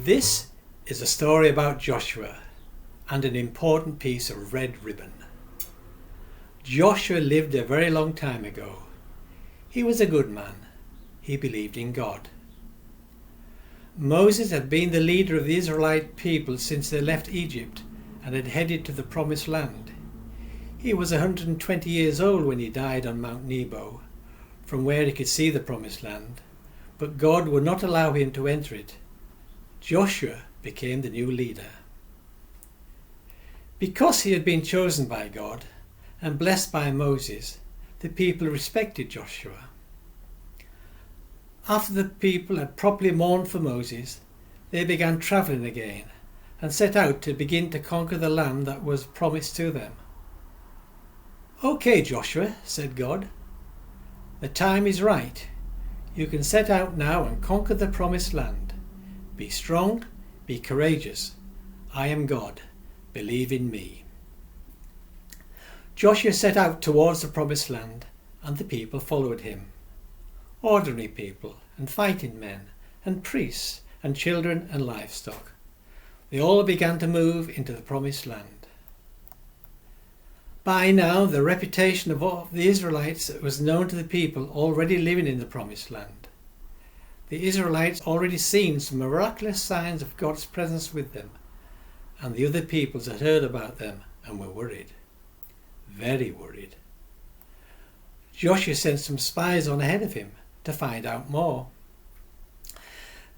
This is a story about Joshua and an important piece of red ribbon. Joshua lived a very long time ago. He was a good man. He believed in God. Moses had been the leader of the Israelite people since they left Egypt and had headed to the Promised Land. He was 120 years old when he died on Mount Nebo, from where he could see the Promised Land, but God would not allow him to enter it. Joshua became the new leader. Because he had been chosen by God and blessed by Moses, the people respected Joshua. After the people had properly mourned for Moses, they began travelling again and set out to begin to conquer the land that was promised to them. "Okay, Joshua," said God. "The time is right. You can set out now and conquer the Promised Land. Be strong, be courageous. I am God. Believe in me." Joshua set out towards the Promised Land, and the people followed him. Ordinary people and fighting men and priests and children and livestock. They all began to move into the Promised Land. By now the reputation of the Israelites was known to the people already living in the Promised Land. The Israelites already seen some miraculous signs of God's presence with them, and the other peoples had heard about them and were worried. Very worried. Joshua sent some spies on ahead of him to find out more.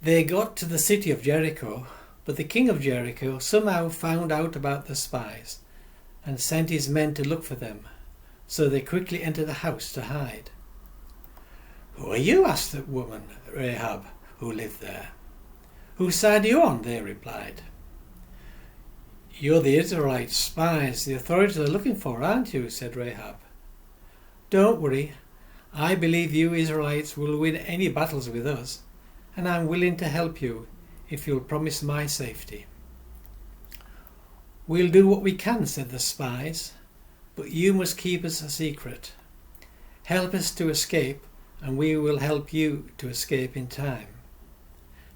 They got to the city of Jericho, but the king of Jericho somehow found out about the spies and sent his men to look for them, so they quickly entered the house to hide. "Who are you?" asked the woman Rahab, who lived there. "Whose side are you on?" they replied. "You're the Israelite spies the authorities are looking for, aren't you?" said Rahab. "Don't worry. I believe you Israelites will win any battles with us, and I'm willing to help you if you'll promise my safety." "We'll do what we can," said the spies, "but you must keep us a secret. Help us to escape, and we will help you to escape in time.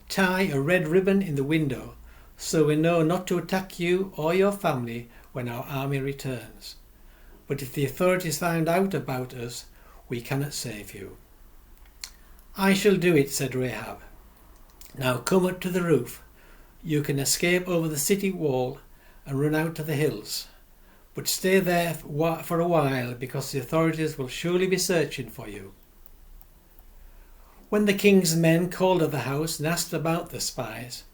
Tie a red ribbon in the window so we know not to attack you or your family when our army returns. But if the authorities find out about us, we cannot save you." "I shall do it," said Rahab. "Now come up to the roof. You can escape over the city wall and run out to the hills. But stay there for a while, because the authorities will surely be searching for you." When the king's men called at the house and asked about the spies,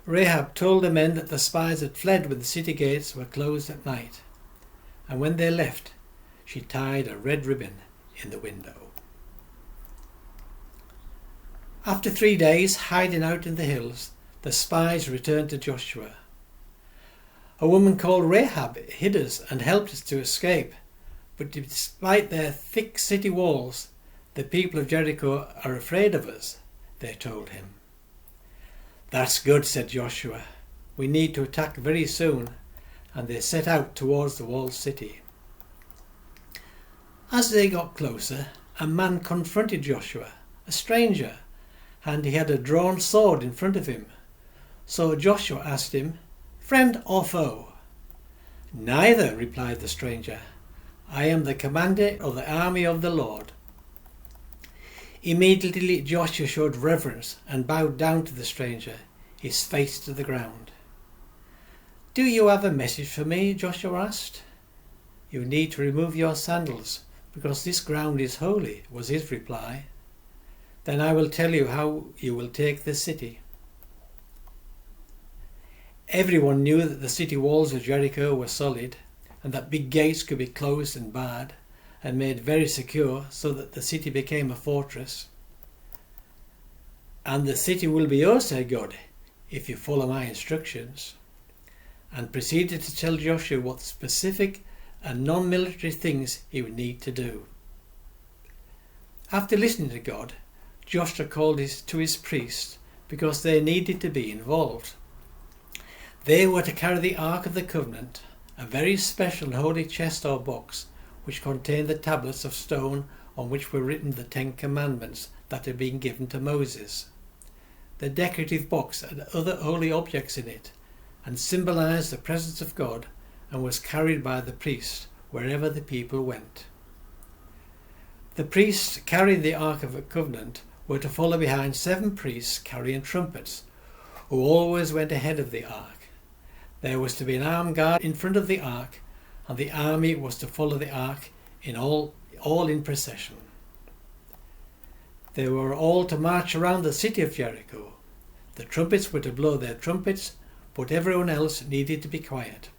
Rahab told the men that the spies had fled when the city gates were closed at night, and when they left, she tied a red ribbon in the window. After 3 days hiding out in the hills, the spies returned to Joshua. "A woman called Rahab hid us and helped us to escape, but despite their thick city walls, the people of Jericho are afraid of us," they told him. "That's good," said Joshua. "We need to attack very soon," and they set out towards the walled city. As they got closer, a man confronted Joshua, a stranger, and he had a drawn sword in front of him. So Joshua asked him, "Friend or foe?" "Neither," replied the stranger. "I am the commander of the army of the Lord." Immediately Joshua showed reverence and bowed down to the stranger, his face to the ground. "Do you have a message for me?" Joshua asked. "You need to remove your sandals, because this ground is holy," was his reply. "Then I will tell you how you will take the city." Everyone knew that the city walls of Jericho were solid, and that big gates could be closed and barred and made very secure, so that the city became a fortress. "And the city will be yours," said God, "if you follow my instructions," and proceeded to tell Joshua what specific and non-military things he would need to do. After listening to God, Joshua called to his priests, because they needed to be involved. They were to carry the Ark of the Covenant, a very special and holy chest or box, which contained the tablets of stone on which were written the 10 Commandments that had been given to Moses. the decorative box and other holy objects in it, and symbolized the presence of God, and was carried by the priest wherever the people went. The priests carrying the Ark of the Covenant were to follow behind 7 priests carrying trumpets, who always went ahead of the Ark. There was to be an armed guard in front of the Ark, and the army was to follow the Ark in all in procession. They were all to march around the city of Jericho. The trumpets were to blow their trumpets, but everyone else needed to be quiet.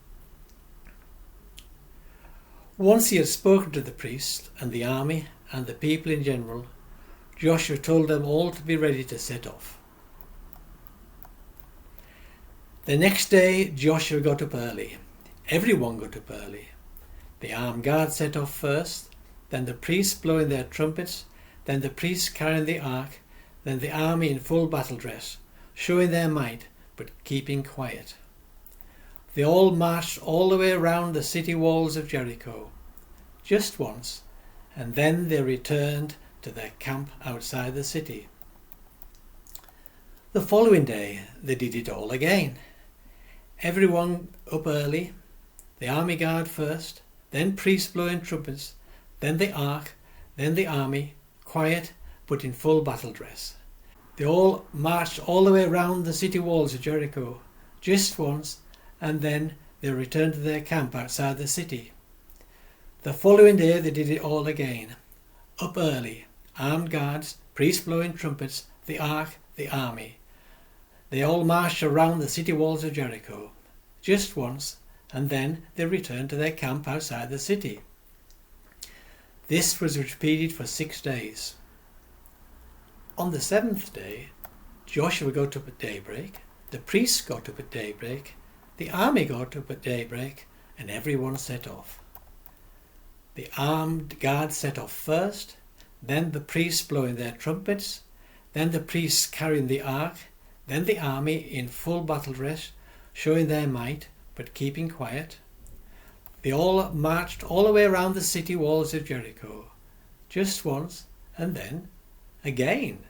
Once he had spoken to the priests and the army and the people in general, Joshua told them all to be ready to set off. The next day Joshua got up early. Everyone got up early. The armed guard set off first, then the priests blowing their trumpets, then the priests carrying the ark, then the army in full battle dress, showing their might but keeping quiet. They all marched all the way around the city walls of Jericho, just once, and then they returned to their camp outside the city. The following day they did it all again. Everyone up early, the army guard first, then priests blowing trumpets, then the ark, then the army, quiet but in full battle dress. They all marched all the way around the city walls of Jericho, just once, and then they returned to their camp outside the city. The following day they did it all again. Up early, armed guards, priests blowing trumpets, the ark, the army. They all marched around the city walls of Jericho, just once, and then they returned to their camp outside the city. This was repeated for 6 days. On the 7th day, Joshua got up at daybreak, the priests got up at daybreak, the army got up at daybreak, and everyone set off. The armed guard set off first, then the priests blowing their trumpets, then the priests carrying the ark, then the army in full battle dress, showing their might but keeping quiet. They all marched all the way around the city walls of Jericho, just once, and then again,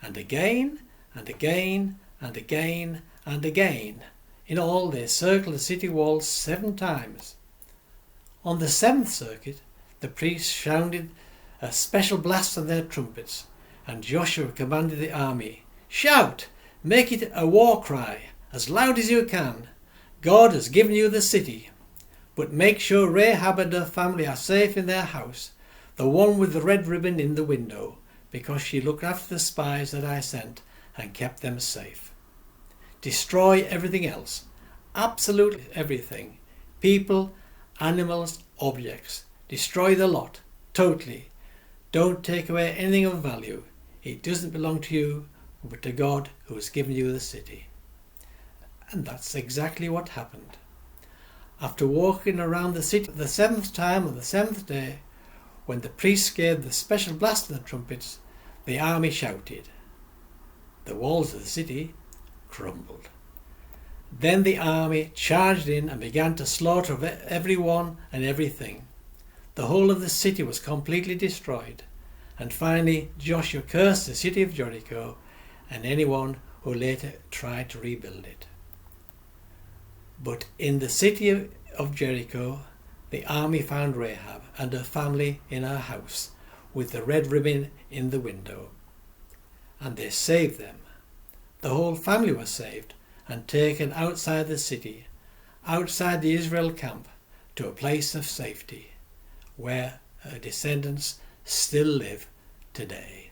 and again, and again, and again, and again. In all they circled the city walls 7 times. On the 7th circuit, the priests sounded a special blast on their trumpets, and Joshua commanded the army, "Shout! Make it a war cry, as loud as you can. God has given you the city. But make sure Rahab and her family are safe in their house, the one with the red ribbon in the window, because she looked after the spies that I sent and kept them safe. Destroy everything else, absolutely everything, people, animals, objects. Destroy the lot, totally. Don't take away anything of value. It doesn't belong to you, but to God who has given you the city." And that's exactly what happened. After walking around the city the 7th time on the 7th day, when the priests gave the special blast of the trumpets, the army shouted. The walls of the city crumbled. Then the army charged in and began to slaughter everyone and everything. The whole of the city was completely destroyed, and finally Joshua cursed the city of Jericho and anyone who later tried to rebuild it. But in the city of Jericho, the army found Rahab and her family in her house with the red ribbon in the window, and they saved them. The whole family was saved and taken outside the city, outside the Israel camp, to a place of safety, where her descendants still live today.